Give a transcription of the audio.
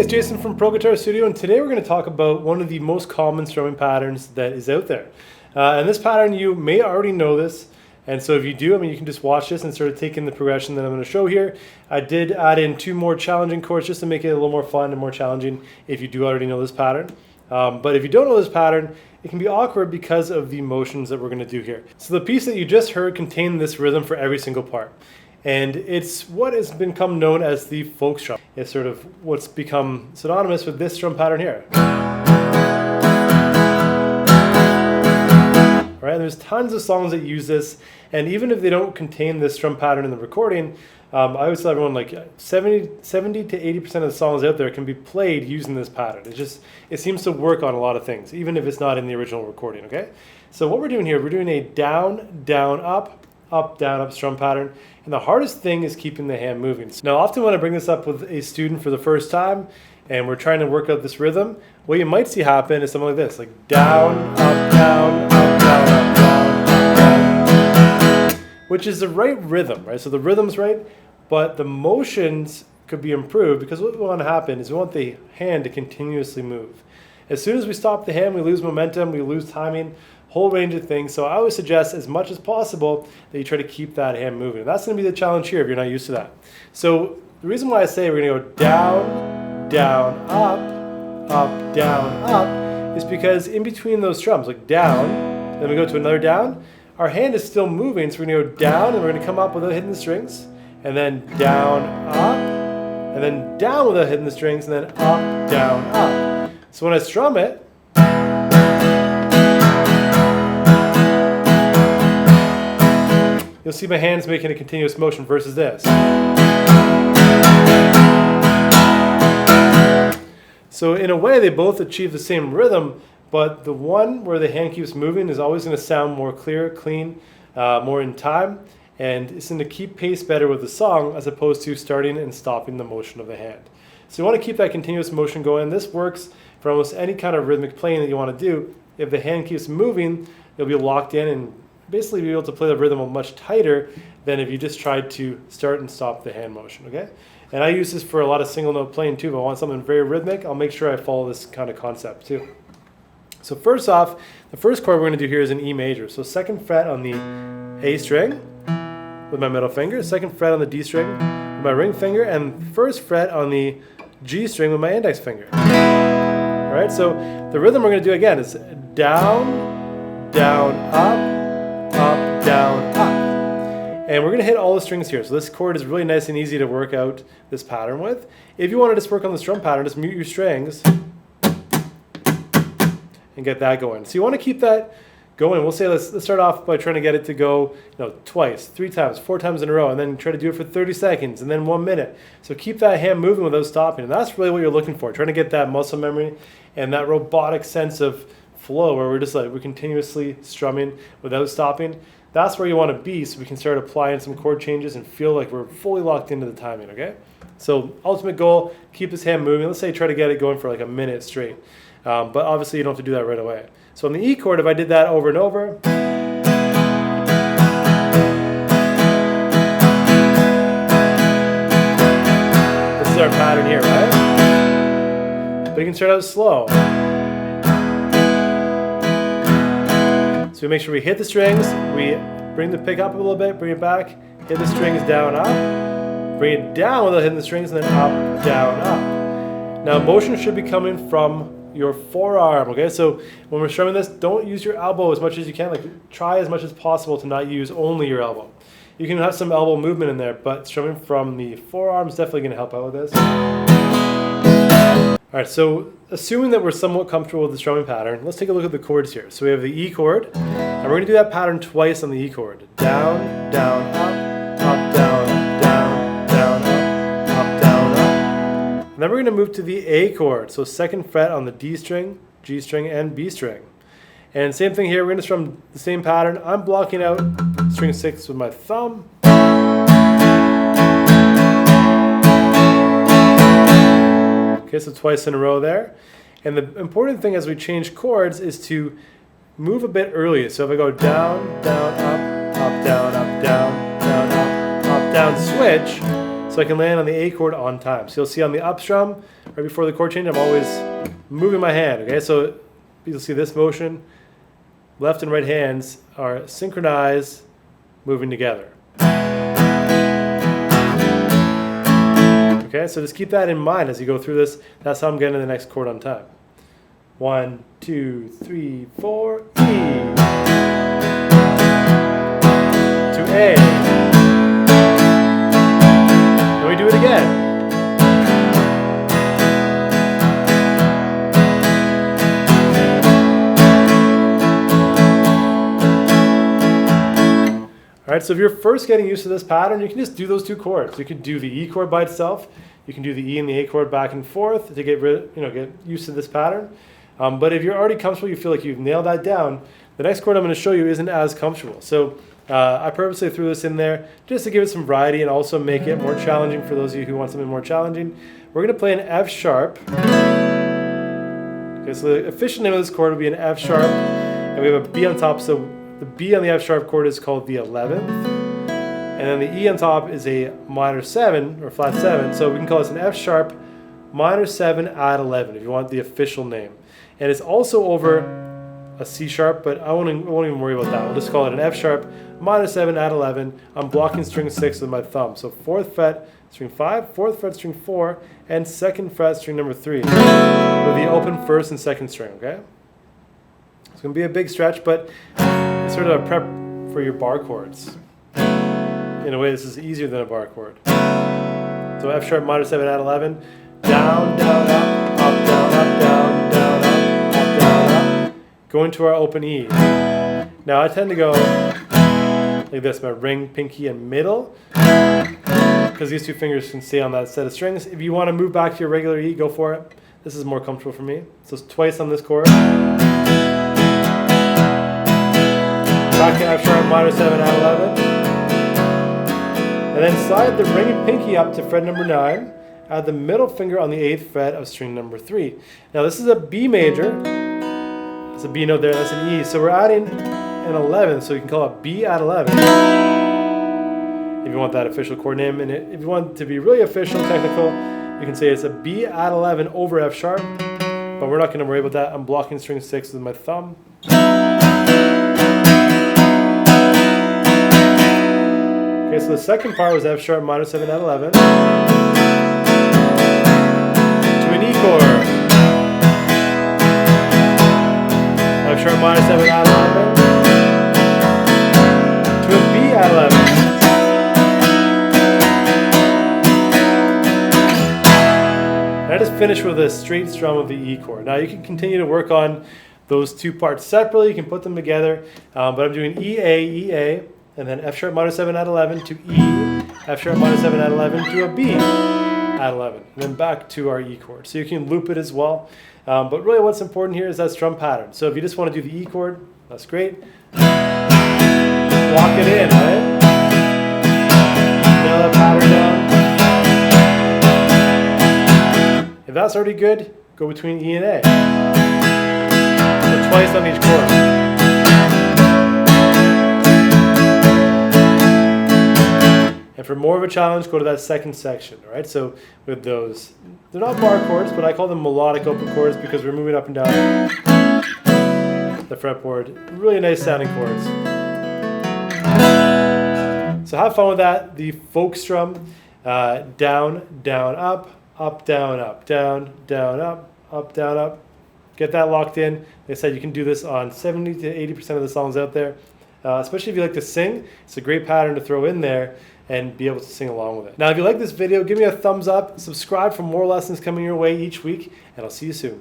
it's Jason from Pro Guitar Studio, and today we're going to talk about one of the most common strumming patterns that is out there. And this pattern, you may already know this, and so if you do, you can just watch this and sort of take in the progression that I'm going to show here. I did add in 2 more challenging chords just to make it a little more fun and more challenging if you do already know this pattern. But if you don't know this pattern, it can be awkward because of the motions that we're going to do here. So the piece that you just heard contained this rhythm for every single part. And it's what has become known as the folk strum. It's sort of what's become synonymous with this strum pattern here. Right? There's tons of songs that use this, and even if they don't contain this strum pattern in the recording, I always tell everyone like 70 to 80% of the songs out there can be played using this pattern. It seems to work on a lot of things, even if it's not in the original recording, okay? So what we're doing here, we're doing a down, down, up, down, up strum pattern. And the hardest thing is keeping the hand moving. Now, often when I bring this up with a student for the first time, and we're trying to work out this rhythm, what you might see happen is something like this, like down, up, down, up, down, up, down, up, down, which is the right rhythm, right? So the rhythm's right, but the motions could be improved because what we want to happen is we want the hand to continuously move. As soon as we stop the hand, we lose momentum, we lose timing, whole range of things. So I always suggest as much as possible that you try to keep that hand moving. That's going to be the challenge here if you're not used to that. So the reason why I say we're going to go down, down, up, down, up is because in between those strums, like down, then we go to another down, our hand is still moving. So we're going to go down and we're going to come up without hitting the strings, and then down, up, and then down without hitting the strings, and then up, down, up. So when I strum it, you'll see my hands making a continuous motion versus this. So in a way, they both achieve the same rhythm, but the one where the hand keeps moving is always going to sound more clear, clean, more in time, and it's going to keep pace better with the song as opposed to starting and stopping the motion of the hand. So you want to keep that continuous motion going. This works for almost any kind of rhythmic playing that you want to do. If the hand keeps moving, you'll be locked in and basically be able to play the rhythm much tighter than if you just tried to start and stop the hand motion, okay? And I use this for a lot of single note playing too. If I want something very rhythmic, I'll make sure I follow this kind of concept too. So first off, the first chord we're going to do here is an E major. So 2nd fret on the A string with my middle finger, 2nd fret on the D string with my ring finger, and 1st fret on the G string with my index finger. All right, so the rhythm we're going to do again is down, down, up, down, up. And we're going to hit all the strings here. So this chord is really nice and easy to work out this pattern with. If you want to just work on the strum pattern, just mute your strings and get that going. So you want to keep that going. We'll say let's start off by trying to get it to go twice, 3 times, 4 times in a row, and then try to do it for 30 seconds and then 1 minute. So keep that hand moving without stopping. And that's really what you're looking for, trying to get that muscle memory and that robotic sense of flow where we're continuously strumming without stopping. That's where you want to be so we can start applying some chord changes and feel like we're fully locked into the timing, okay? So ultimate goal, keep this hand moving. Let's say try to get it going for like a minute straight. But obviously you don't have to do that right away. So on the E chord, if I did that over and over, this is our pattern here, right? But you can start out slow. So we make sure we hit the strings, we bring the pick up a little bit, bring it back, hit the strings down, up, bring it down without hitting the strings, and then up, down, up. Now motion should be coming from your forearm, okay? So when we're strumming this, don't use your elbow as much as you can. Try as much as possible to not use only your elbow. You can have some elbow movement in there, but strumming from the forearm is definitely going to help out with this. All right, so assuming that we're somewhat comfortable with the strumming pattern, let's take a look at the chords here. So we have the E chord, and we're going to do that pattern twice on the E chord. Down, down, up, down, down, down, up, down, up. And then we're going to move to the A chord, so 2nd fret on the D string, G string, and B string. And same thing here, we're going to strum the same pattern. I'm blocking out string 6 with my thumb. Okay, so twice in a row there. And the important thing as we change chords is to move a bit earlier. So if I go down, down, up, down, up, down, down, up, down, switch. So so I can land on the A chord on time. So you'll see on the up strum, right before the chord change, I'm always moving my hand, okay? So you'll see this motion, left and right hands are synchronized, moving together. Okay, so just keep that in mind as you go through this. That's how I'm getting to the next chord on time. 1, 2, 3, 4, E. To A. Then we do it again. All right, so if you're first getting used to this pattern, you can just do those two chords. You can do the E chord by itself. You can do the E and the A chord back and forth to get used to this pattern. But if you're already comfortable, you feel like you've nailed that down, the next chord I'm going to show you isn't as comfortable. So I purposely threw this in there just to give it some variety and also make it more challenging for those of you who want something more challenging. We're going to play an F sharp. Okay, so the official name of this chord will be an F sharp, and we have a B on top. So the B on the F sharp chord is called the 11th, and then the E on top is a minor 7 or flat 7. So we can call this an F sharp minor 7 add 11 if you want the official name. And it's also over a C sharp, but I won't even worry about that. We'll just call it an F sharp minor 7 add 11. I'm blocking string 6 with my thumb. So 4th fret, string 5, 4th fret, string 4, and 2nd fret, string number 3, with the open 1st and 2nd string, okay? It's going to be a big stretch, but it's sort of a prep for your bar chords. In a way, this is easier than a bar chord. So F sharp minor 7 add 11, down, down, up, down, up, down, down, up, down, up. Going to our open E. Now I tend to go like this, my ring, pinky, and middle, because these two fingers can stay on that set of strings. If you want to move back to your regular E, go for it. This is more comfortable for me. So it's twice on this chord. Back to F sharp minor 7 add 11. And then slide the ring and pinky up to fret number 9. Add the middle finger on the 8th fret of string number 3. Now this is a B major. That's a B note there, that's an E. So we're adding an 11, so you can call it B add 11. If you want that official chord name. And if you want it to be really official, technical, you can say it's a B add 11 over F sharp. But we're not going to worry about that. I'm blocking string 6 with my thumb. Okay, so the second part was F sharp minor 7 add 11 to an E chord. F sharp minor 7 add 11 to a B add 11. And I just finished with a straight strum of the E chord. Now you can continue to work on those two parts separately. You can put them together, but I'm doing E, A, and then F sharp minor 7 add 11 to E, F sharp minor 7 add 11 to a B add 11, and then back to our E chord. So you can loop it as well. But really what's important here is that strum pattern. So if you just want to do the E chord, that's great. Lock it in, right? Nail that pattern down. If that's already good, go between E and A. So twice on each chord. And for more of a challenge, go to that second section, all right? So with those, they're not bar chords, but I call them melodic open chords because we're moving up and down the fretboard. Really nice sounding chords. So have fun with that. The folk strum, down, down, up, down, up, down, down, up, down, up. Get that locked in. Like I said, you can do this on 70 to 80% of the songs out there. Especially if you like to sing, it's a great pattern to throw in there and be able to sing along with it. Now, if you like this video, give me a thumbs up, subscribe for more lessons coming your way each week, and I'll see you soon.